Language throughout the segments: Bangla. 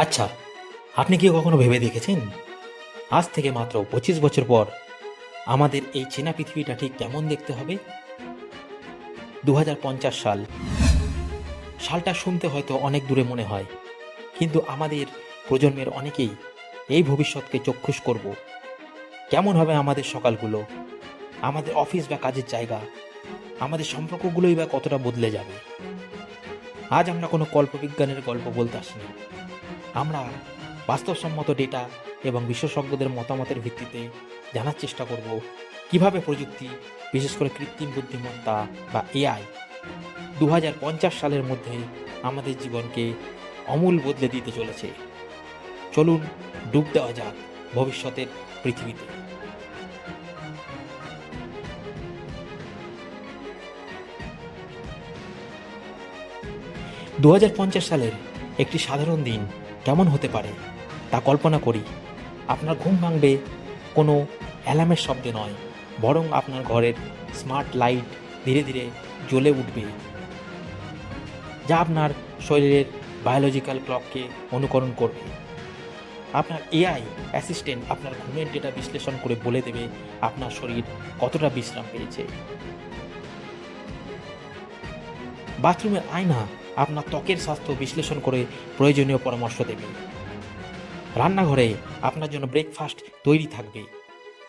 আচ্ছা, আপনি কি কখনো ভেবে দেখেছেন আজ থেকে মাত্র 25 বছর পর আমাদের এই চেনা পৃথিবীটা ঠিক কেমন দেখতে হবে? 2050 সালটা শুনতে হয়তো অনেক দূরে মনে হয়, কিন্তু আমাদের প্রজন্মের অনেকেই এই ভবিষ্যৎকে চক্ষুষ করব। কেমন হবে আমাদের সকালগুলো, আমাদের অফিস বা কাজের জায়গা, আমাদের সম্পর্কগুলোই বা কতটা বদলে যাবে? আজ আমরা কোনো কল্পবিজ্ঞানের গল্প বলতে আসিনি। আমরা বাস্তবসম্মত ডেটা এবং বিশেষজ্ঞদের মতামতের ভিত্তিতে জানার চেষ্টা করব কিভাবে প্রযুক্তি, বিশেষ করে কৃত্রিম বুদ্ধিমত্তা বা এআই 2050 সালের মধ্যে আমাদের জীবনকে আমূল বদলে দিতে চলেছে। চলুন ডুব দেওয়া যাক ভবিষ্যতের পৃথিবীতে। 2050 সালের একটি সাধারণ দিন কেমন হতে পারে তা কল্পনা করি। আপনার ঘুম ভাঙবে কোনো অ্যালার্মের শব্দে নয়, বরং আপনার ঘরের স্মার্ট লাইট ধীরে ধীরে জ্বলে উঠবে, যা আপনার শরীরের বায়োলজিক্যাল ক্লককে অনুকরণ করবে। আপনার এআই অ্যাসিস্ট্যান্ট আপনার ঘুমের ডেটা বিশ্লেষণ করে বলে দেবে আপনার শরীর কতটা বিশ্রাম পেয়েছে। বাথরুমের আয়না আপনার ত্বকের স্বাস্থ্য বিশ্লেষণ করে প্রয়োজনীয় পরামর্শ দেবে। রান্নাঘরে আপনার জন্য ব্রেকফাস্ট তৈরি থাকবে,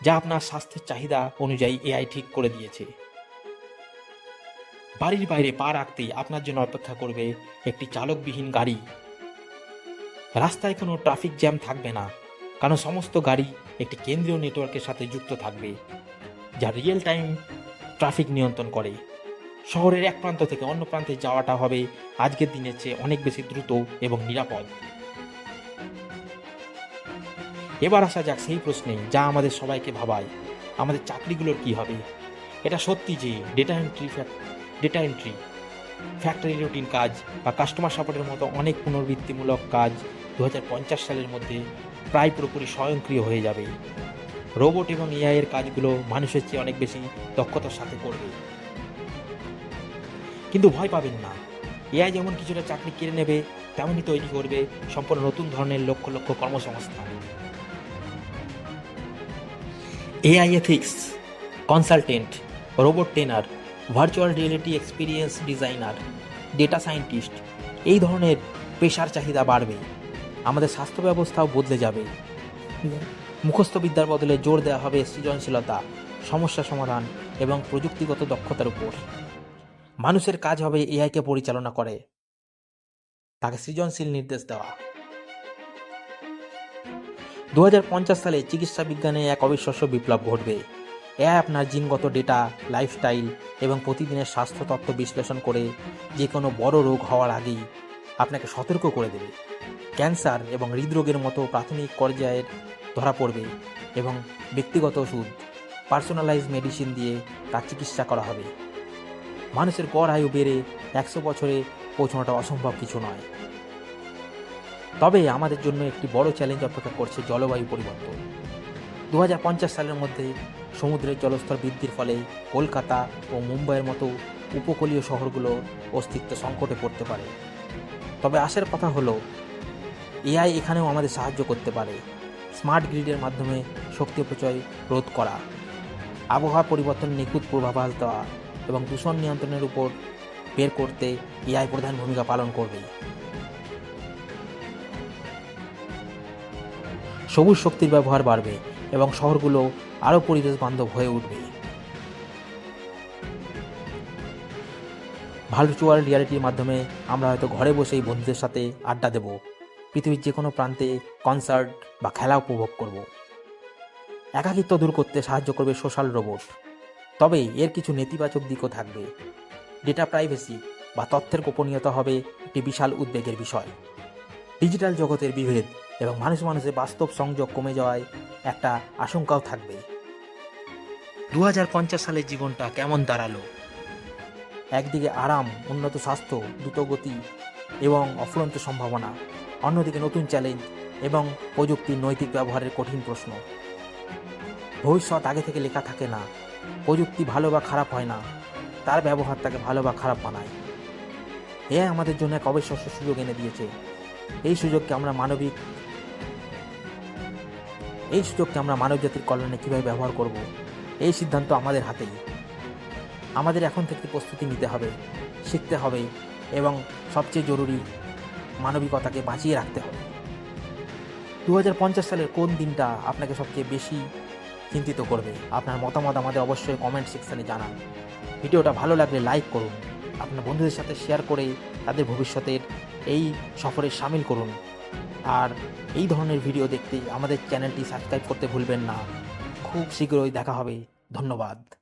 যা আপনার স্বাস্থ্যের চাহিদা অনুযায়ী এআই ঠিক করে দিয়েছে। বাড়ির বাইরে পা রাখতেই আপনার জন্য অপেক্ষা করবে একটি চালকবিহীন গাড়ি। রাস্তায় কোনো ট্রাফিক জ্যাম থাকবে না, কারণ সমস্ত গাড়ি একটি কেন্দ্রীয় নেটওয়ার্কের সাথে যুক্ত থাকবে, যা রিয়েল টাইম ট্রাফিক নিয়ন্ত্রণ করে। শহরের এক প্রান্ত থেকে অন্য প্রান্তে যাওয়াটা হবে আজকের দিনের চেয়ে অনেক বেশি দ্রুত এবং নিরাপদ। এবার আসা যাক সেই প্রশ্নে যা আমাদের সবাইকে ভাবায়, আমাদের চাকরিগুলোর কি হবে? এটা সত্যি যে ডেটা এন্ট্রি, ফ্যাক্টরি রুটিন কাজ বা কাস্টমার সাপোর্টের মতো অনেক পুনরাবৃত্তিমূলক কাজ 2050 সালের মধ্যে প্রায় পুরোপুরি স্বয়ংক্রিয় হয়ে যাবে। রোবট এবং এআই এর কাজগুলো মানুষের চেয়ে অনেক বেশি দক্ষতার সাথে করবে। কিন্তু ভয় পাবেন না, এআই যেমন কিছুটা চাকরি কেড়ে নেবে, তেমনই তৈরি করবে সম্পূর্ণ নতুন ধরনের লক্ষ লক্ষ কর্মসংস্থান। AI ethics consultant, robot trainer, virtual reality experience designer, data scientist, এই ধরনের পেশার চাহিদা বাড়বে। আমাদের স্বাস্থ্য ব্যবস্থাও বদলে যাবে। মুখস্থ বিদ্যার বদলে জোর দেওয়া হবে সৃজনশীলতা, সমস্যা সমাধান এবং প্রযুক্তিগত দক্ষতার উপর। মানুষের কাজ হবে এআইকে পরিচালনা করে, তাকে সৃজনশীল নির্দেশ দেওয়া। 2050 সালে চিকিৎসা বিজ্ঞানে এক অবিশ্বাস্য বিপ্লব ঘটবে। এআই আপনার জিনগত ডেটা, লাইফস্টাইল এবং প্রতিদিনের স্বাস্থ্য তথ্য বিশ্লেষণ করে যে কোনো বড় রোগ হওয়ার আগেই আপনাকে সতর্ক করে দেবে। ক্যান্সার এবং হৃদরোগের মতো প্রাথমিক পর্যায়ের ধরা পড়বে এবং ব্যক্তিগত ওষুধ, পার্সোনালাইজ মেডিসিন দিয়ে তার চিকিৎসা করা হবে। মানুষের গড় আয়ু বেড়ে 100 বছরে পৌঁছানোটা অসম্ভব কিছু নয়। তবে আমাদের জন্য একটি বড় চ্যালেঞ্জ অপেক্ষা করছে জলবায়ু পরিবর্তন। 2050 সালের মধ্যে সমুদ্রের জলস্তর বৃদ্ধির ফলে কলকাতা ও মুম্বাইয়ের মতো উপকূলীয় শহরগুলোর অস্তিত্ব সংকটে পড়তে পারে। তবে আশার কথা হলো এআই এখানেও আমাদের সাহায্য করতে পারে। স্মার্ট গ্রিডের মাধ্যমে শক্তি অপচয় রোধ করা, আবহাওয়া পরিবর্তনের নিখুঁত পূর্বাভাস দেওয়া এবং দূষণ নিয়ন্ত্রণের উপর বের করতে এআই প্রধান ভূমিকা পালন করবে। সবুজ শক্তির ব্যবহার বাড়বে এবং শহরগুলো আরও পরিবেশ বান্ধব হয়ে উঠবে। ভার্চুয়াল রিয়ালিটির মাধ্যমে আমরা হয়তো ঘরে বসেই বন্ধুদের সাথে আড্ডা দেব, পৃথিবীর যে কোনো প্রান্তে কনসার্ট বা খেলা উপভোগ করব। একাকিত্ব দূর করতে সাহায্য করবে সোশ্যাল রোবট। তবে এর কিছু নেতিবাচক দিকও থাকবে। ডেটা প্রাইভেসি বা তথ্যের গোপনীয়তা হবে একটি বিশাল উদ্বেগের বিষয়। ডিজিটাল জগতের বিভেদ এবং মানুষের বাস্তব সংযোগ কমে যাওয়ায় একটা আশঙ্কাও থাকবে। 2050 সালের জীবনটা কেমন দাঁড়ালো? একদিকে আরাম, উন্নত স্বাস্থ্য, দ্রুত গতি এবং অফুরন্ত সম্ভাবনা, অন্যদিকে নতুন চ্যালেঞ্জ এবং প্রযুক্তির নৈতিক ব্যবহারের কঠিন প্রশ্ন। ভবিষ্যৎ আগে থেকে লেখা থাকে না। প্রযুক্তি ভালো বা খারাপ হয় না, তার ব্যবহার তাকে ভালো বা খারাপ বানায়। এআই আমাদের জন্য এক অবিশ্বাস্য সুযোগ এনে দিয়েছে, এই সুযোগকে আমরা মানবজাতির কল্যাণে কীভাবে ব্যবহার করব, এই সিদ্ধান্ত আমাদের হাতেই। আমাদের এখন থেকে প্রস্তুতি নিতে হবে, শিখতে হবে এবং সবচেয়ে জরুরি, মানবিকতাকে বাঁচিয়ে রাখতে হবে। 2050 সালের কোন দিনটা আপনাকে সবচেয়ে বেশি চিন্তিত করবে? আপনার মতামত আমাদের অবশ্যই কমেন্ট সেকশানে জানান। ভিডিওটা ভালো লাগলে লাইক করুন, আপনার বন্ধুদের সাথে শেয়ার করে তাদের ভবিষ্যতের এই সফরে সামিল করুন। আর এই ধরনের ভিডিও দেখতে আমাদের চ্যানেলটি সাবস্ক্রাইব করতে ভুলবেন না। খুব শীঘ্রই দেখা হবে। ধন্যবাদ।